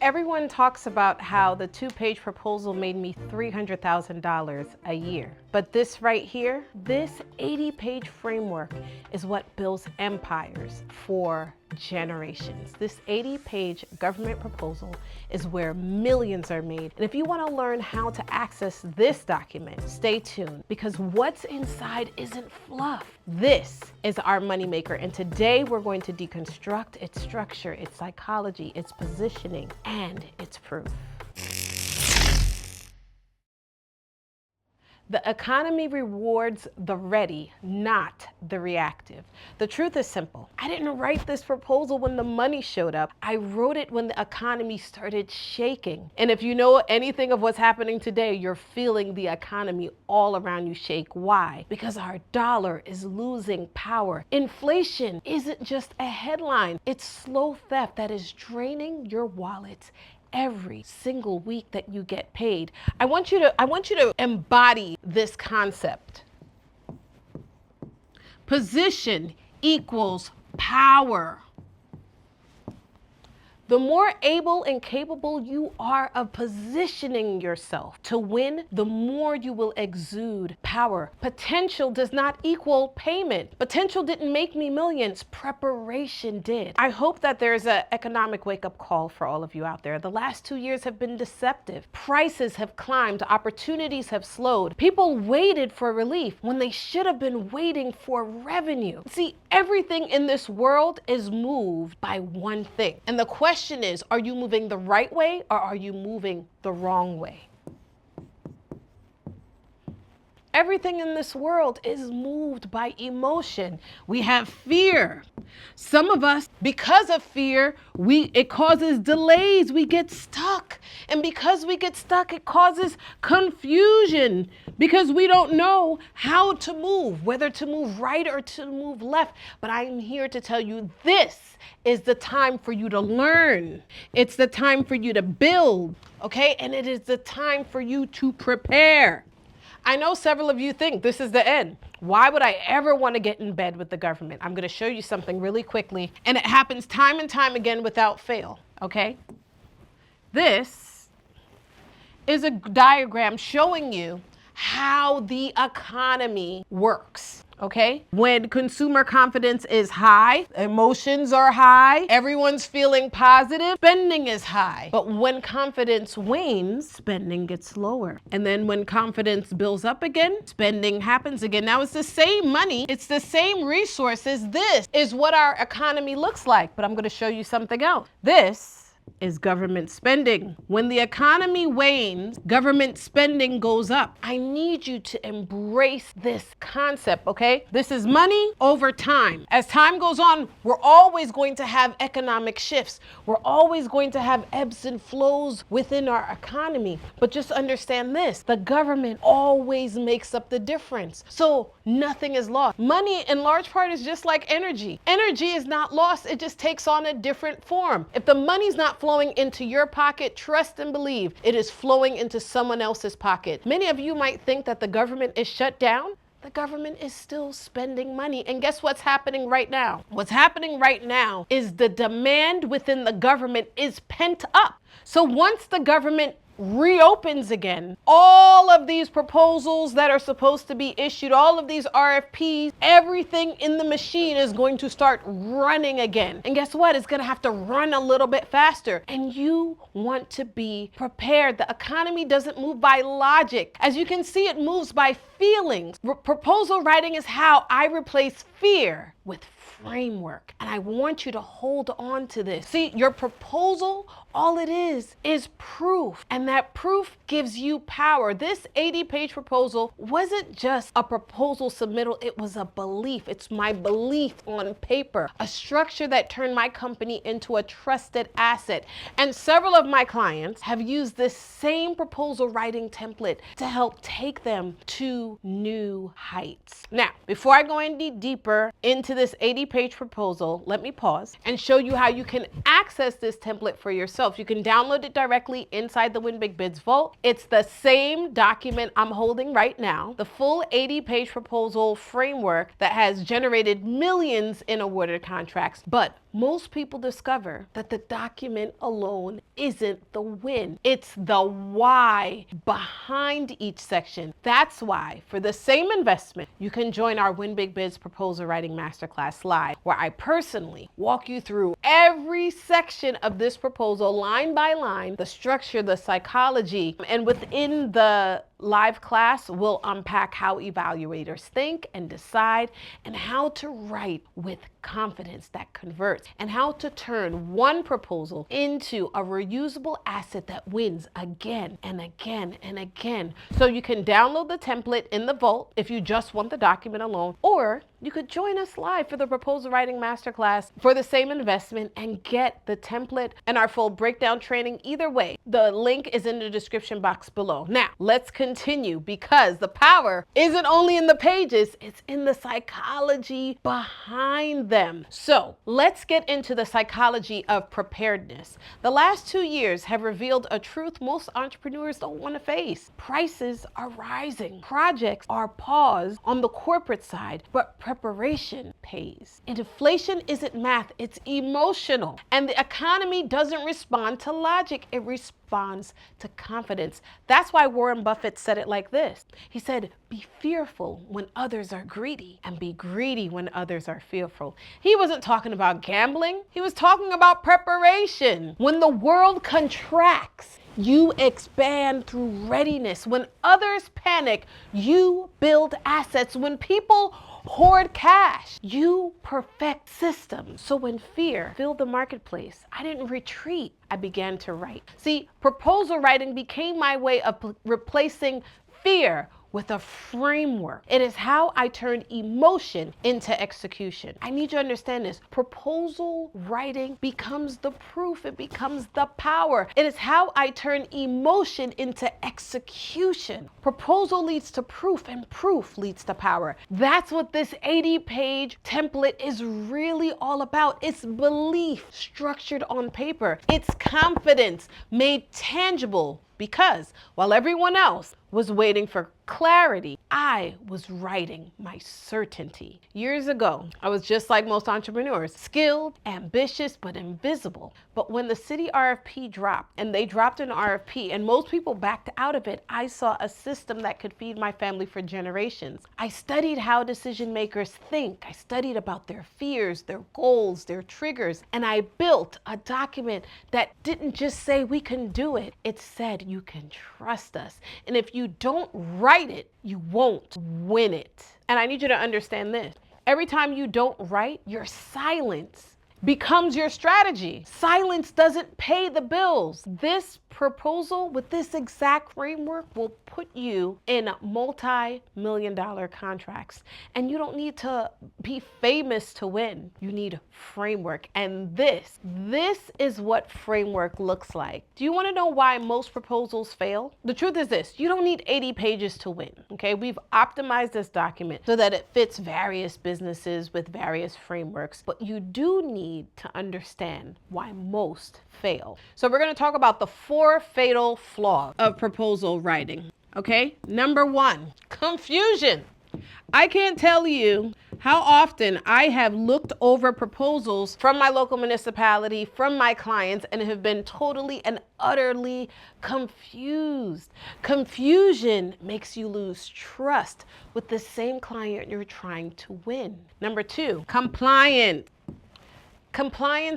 Everyone talks about how the 2-page proposal made me $300,000 a year. But this right here, this 80-page framework is what builds empires for generations. This 80-page government proposal is where millions are made. And if you want to learn how to access this document, stay tuned, because what's inside isn't fluff. This is our moneymaker, and today we're going to deconstruct its structure, its psychology, its positioning, and its proof. The economy rewards the ready, not the reactive. The truth is simple. I didn't write this proposal when the money showed up. I wrote it when the economy started shaking. And if you know anything of what's happening today, you're feeling the economy all around you shake. Why? Because our dollar is losing power. Inflation isn't just a headline. It's slow theft that is draining your wallet every single week that you get paid. I want you to embody this concept. Position equals power. The more able and capable you are of positioning yourself to win, the more you will exude power. Potential does not equal payment. Potential didn't make me millions. Preparation did. I hope that there's an economic wake-up call for all of you out there. The last 2 years have been deceptive. Prices have climbed. Opportunities have slowed. People waited for relief when they should have been waiting for revenue. See, everything in this world is moved by one thing. And the question is, are you moving the right way or are you moving the wrong way? Everything in this world is moved by emotion. We have fear. Some of us, because of fear, it causes delays. We get stuck. And because we get stuck, it causes confusion because we don't know how to move, whether to move right or to move left. But I'm here to tell you, this is the time for you to learn. It's the time for you to build, okay? And it is the time for you to prepare. I know several of you think this is the end. Why would I ever want to get in bed with the government? I'm going to show you something really quickly, and it happens time and time again without fail, okay? This is a diagram showing you how the economy works. Okay? When consumer confidence is high, emotions are high, everyone's feeling positive, spending is high. But when confidence wanes, spending gets lower. And then when confidence builds up again, spending happens again. Now it's the same money, it's the same resources. This is what our economy looks like. But I'm going to show you something else. This is government spending. When the economy wanes, government spending goes up. I need you to embrace this concept, okay? This is money over time. As time goes on, we're always going to have economic shifts. We're always going to have ebbs and flows within our economy. But just understand this, the government always makes up the difference. So nothing is lost. Money in large part is just like energy. Energy is not lost, it just takes on a different form. If the money's not flowing into your pocket, trust and believe it is flowing into someone else's pocket. Many of you might think that the government is shut down. The government is still spending money. And guess what's happening right now? What's happening right now is the demand within the government is pent up. So once the government reopens again, all of these proposals that are supposed to be issued, all of these RFPs, everything in the machine is going to start running again. And guess what? It's going to have to run a little bit faster. And you want to be prepared. The economy doesn't move by logic. As you can see, it moves by feelings. Proposal writing is how I replace fear with framework. And I want you to hold on to this. See, your proposal, all it is proof. And that proof gives you power. This 80-page proposal wasn't just a proposal submittal, it was a belief. It's my belief on paper, a structure that turned my company into a trusted asset. And several of my clients have used this same proposal writing template to help take them to new heights. Now, before I go any deeper into this 80-page proposal. Let me pause and show you how you can access this template for yourself. You can download it directly inside the Win Big Bids vault. It's the same document I'm holding right now, the full 80-page proposal framework that has generated millions in awarded contracts. But most people discover that the document alone isn't the win. It's the why behind each section. That's why, for the same investment, you can join our Win Big Bids Proposal Writing Masterclass Live, where I personally walk you through every section of this proposal, line by line, the structure, the psychology, and within the live class, we'll unpack how evaluators think and decide, and how to write with confidence that converts, and how to turn one proposal into a reusable asset that wins again and again and again. So you can download the template in the vault if you just want the document alone, or you could join us live for the Proposal Writing Masterclass for the same investment and get the template and our full breakdown training. Either way, the link is in the description box below. Now, let's continue, because the power isn't only in the pages, it's in the psychology behind them. So let's get into the psychology of preparedness. The last 2 years have revealed a truth most entrepreneurs don't want to face. Prices are rising. Projects are paused on the corporate side, but preparation pays. Inflation isn't math, it's emotional. And the economy doesn't respond to logic, it responds to confidence. That's why Warren Buffett said it like this. He said, be fearful when others are greedy, and be greedy when others are fearful. He wasn't talking about gambling, he was talking about preparation. When the world contracts, you expand through readiness. When others panic, you build assets. When people hoard cash, you perfect systems. So when fear filled the marketplace, I didn't retreat, I began to write. See, proposal writing became my way of replacing fear with a framework. It is how I turn emotion into execution. I need you to understand this. Proposal writing becomes the proof. It becomes the power. It is how I turn emotion into execution. Proposal leads to proof, and proof leads to power. That's what this 80-page template is really all about. It's belief structured on paper. It's confidence made tangible, because while everyone else was waiting for clarity, I was writing my certainty. Years ago, I was just like most entrepreneurs, skilled, ambitious, but invisible. But when the city RFP dropped, and they dropped an RFP, and most people backed out of it, I saw a system that could feed my family for generations. I studied how decision makers think. I studied about their fears, their goals, their triggers, and I built a document that didn't just say we can do it. It said you can trust us. And if you don't write it, you won't win it. And I need you to understand this. Every time you don't write, your silence becomes your strategy. Silence doesn't pay the bills. This proposal with this exact framework will put you in multi-million-dollar contracts. And you don't need to be famous to win. You need framework. And this is what framework looks like. Do you want to know why most proposals fail? The truth is this: you don't need 80 pages to win. Okay, we've optimized this document so that it fits various businesses with various frameworks, but you do need to understand why most fail. So we're going to talk about the 4 fatal flaws of proposal writing. Okay, number 1, confusion. I can't tell you how often I have looked over proposals from my local municipality, from my clients, and have been totally and utterly confused. Confusion makes you lose trust with the same client you're trying to win. Number 2, compliance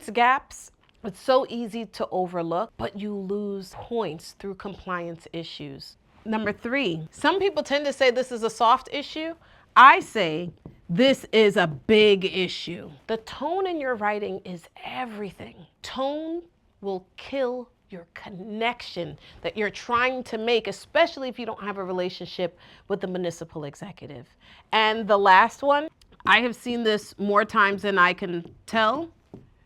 gaps. It's so easy to overlook, but you lose points through compliance issues. Number 3, some people tend to say this is a soft issue. I say this is a big issue. The tone in your writing is everything. Tone will kill your connection that you're trying to make, especially if you don't have a relationship with the municipal executive. And the last one, I have seen this more times than I can tell.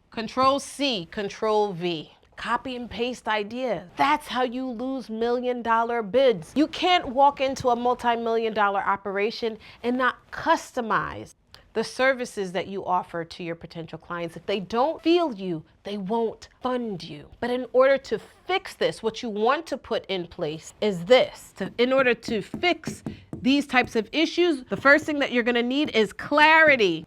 Control C, Control V. Copy and paste ideas. That's how you lose million-dollar bids. You can't walk into a multi-million-dollar operation and not customize the services that you offer to your potential clients. If they don't feel you, they won't fund you. But in order to fix this, what you want to put in place is this. In order to fix these types of issues, the first thing that you're going to need is clarity.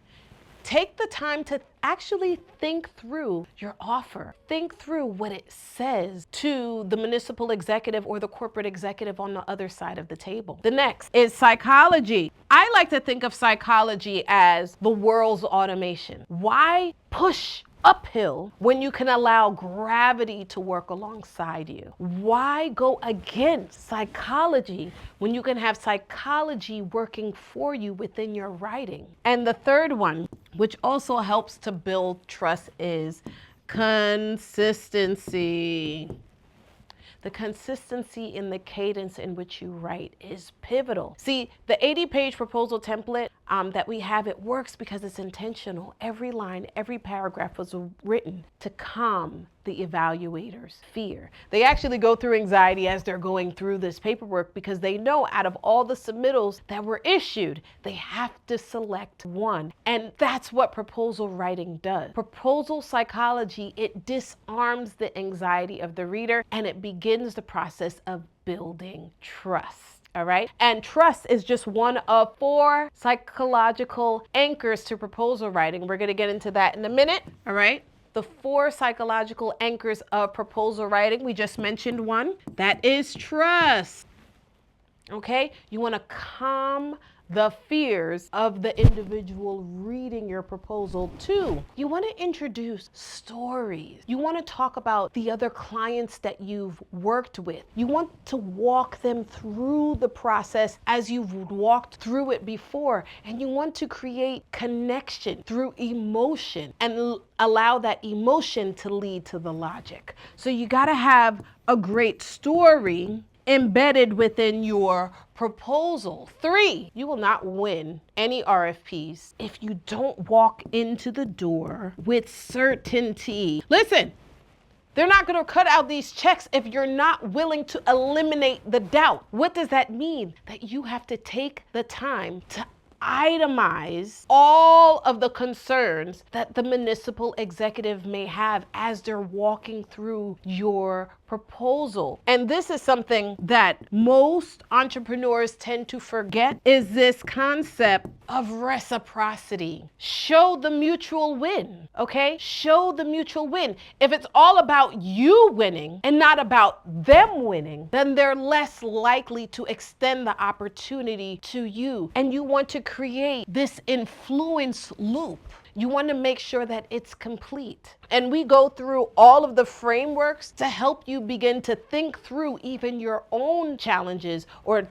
Take the time to actually think through your offer. Think through what it says to the municipal executive or the corporate executive on the other side of the table. The next is psychology. I like to think of psychology as the world's automation. Why push uphill when you can allow gravity to work alongside you? Why go against psychology when you can have psychology working for you within your writing? And the third one, which also helps to build trust, is consistency. The consistency in the cadence in which you write is pivotal. See, the 80-page proposal template that we have, it works because it's intentional. Every line, every paragraph was written to calm the evaluator's fear. They actually go through anxiety as they're going through this paperwork because they know out of all the submittals that were issued, they have to select one. And that's what proposal writing does. Proposal psychology, it disarms the anxiety of the reader and it begins the process of building trust. All right. And trust is just one of 4 psychological anchors to proposal writing. We're going to get into that in a minute. All right. The 4 psychological anchors of proposal writing. We just mentioned one. That is trust. Okay. You want to calm the fears of the individual reading your proposal. 2, you want to introduce stories. You want to talk about the other clients that you've worked with. You want to walk them through the process as you've walked through it before. And you want to create connection through emotion and allow that emotion to lead to the logic. So you got to have a great story embedded within your proposal. 3, you will not win any RFPs if you don't walk into the door with certainty. Listen, they're not going to cut out these checks if you're not willing to eliminate the doubt. What does that mean? That you have to take the time to itemize all of the concerns that the municipal executive may have as they're walking through your proposal. And this is something that most entrepreneurs tend to forget, is this concept of reciprocity. Show the mutual win, okay? Show the mutual win. If it's all about you winning and not about them winning, then they're less likely to extend the opportunity to you. And you want to create this influence loop. You want to make sure that it's complete. And we go through all of the frameworks to help you begin to think through even your own challenges or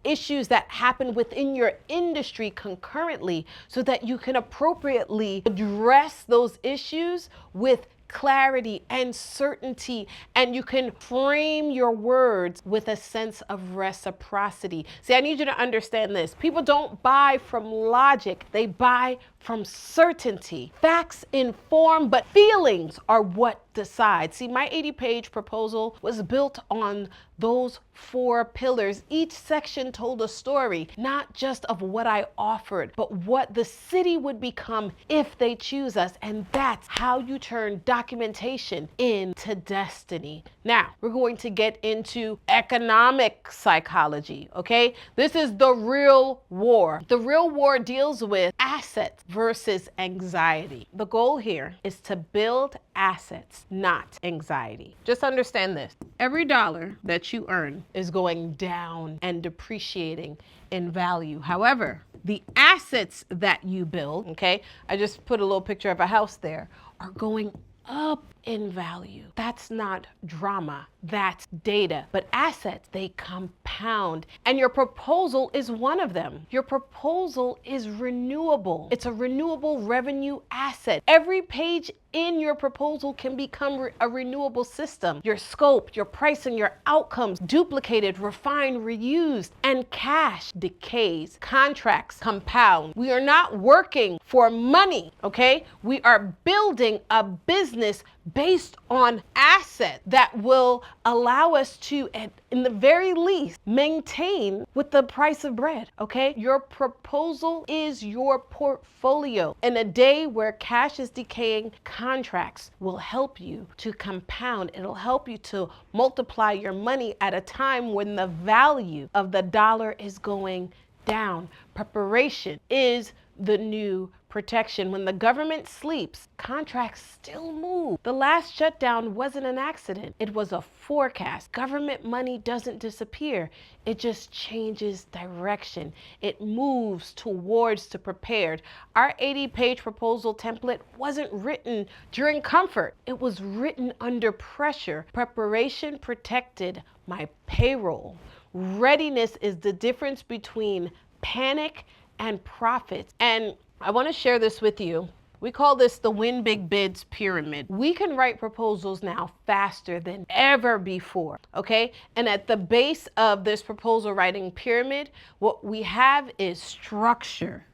issues that happen within your industry concurrently so that you can appropriately address those issues with clarity and certainty, and you can frame your words with a sense of reciprocity. See, I need you to understand this. People don't buy from logic, they buy from certainty. Facts inform, but feelings are what decide. See, my 80-page proposal was built on those 4 pillars. Each section told a story, not just of what I offered, but what the city would become if they choose us. And that's how you turn documentation into destiny. Now, we're going to get into economic psychology, okay? This is the real war. The real war deals with assets versus anxiety. The goal here is to build assets, not anxiety. Just understand this. Every dollar that you earn is going down and depreciating in value. However, the assets that you build, okay, I just put a little picture of a house there, are going up in value. That's not drama, that's data. But assets, they compound. And your proposal is one of them. Your proposal is renewable. It's a renewable revenue asset. Every page in your proposal can become a renewable system. Your scope, your pricing, your outcomes, duplicated, refined, reused, and cash decays. Contracts compound. We are not working for money, okay? We are building a business based on assets that will allow us to, in the very least, maintain with the price of bread, okay? Your proposal is your portfolio. In a day where cash is decaying, contracts will help you to compound. It'll help you to multiply your money at a time when the value of the dollar is going down. Preparation is the new protection. When the government sleeps, contracts still move. The last shutdown wasn't an accident. It was a forecast. Government money doesn't disappear. It just changes direction. It moves towards the prepared. Our 80-page proposal template wasn't written during comfort. It was written under pressure. Preparation protected my payroll. Readiness is the difference between panic and profits. And I want to share this with you. We call this the Win Big Bids pyramid. We can write proposals now faster than ever before, okay? And at the base of this proposal writing pyramid, what we have is structure.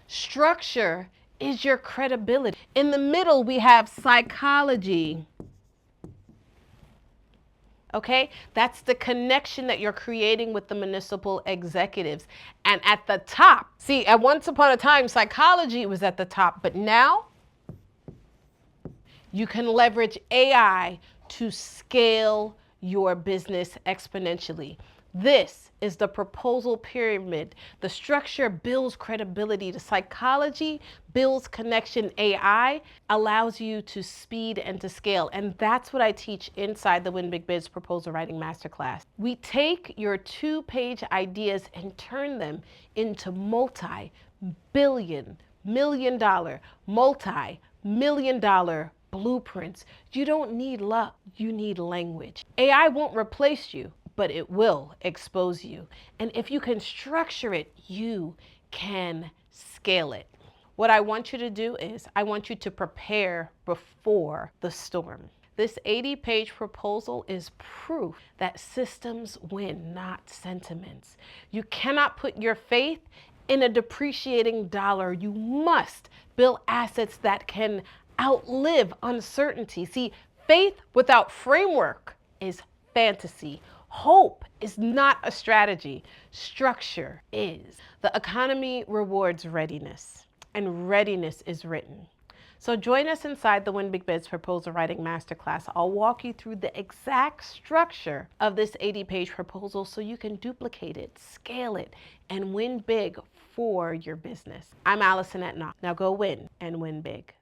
Structure is your credibility. In the middle, we have psychology. Okay, that's the connection that you're creating with the municipal executives. And at the top, see, at once upon a time, psychology was at the top, but now you can leverage AI to scale your business exponentially. This is the proposal pyramid. The structure builds credibility. The psychology builds connection. AI allows you to speed and to scale. And that's what I teach inside the Win Big Biz Proposal Writing Masterclass. We take your 2-page ideas and turn them into multi-billion, million-dollar, multi-million-dollar blueprints. You don't need luck, you need language. AI won't replace you, but it will expose you. And if you can structure it, you can scale it. What I want you to do is I want you to prepare before the storm. This 80-page proposal is proof that systems win, not sentiments. You cannot put your faith in a depreciating dollar. You must build assets that can outlive uncertainty. See, faith without framework is fantasy. Hope is not a strategy. Structure is. The economy rewards readiness, and readiness is written. So join us inside the Win Big Biz Proposal Writing Masterclass. I'll walk you through the exact structure of this 80-page proposal so you can duplicate it, scale it, and win big for your business. I'm Alison Etinoff. Now go win and win big.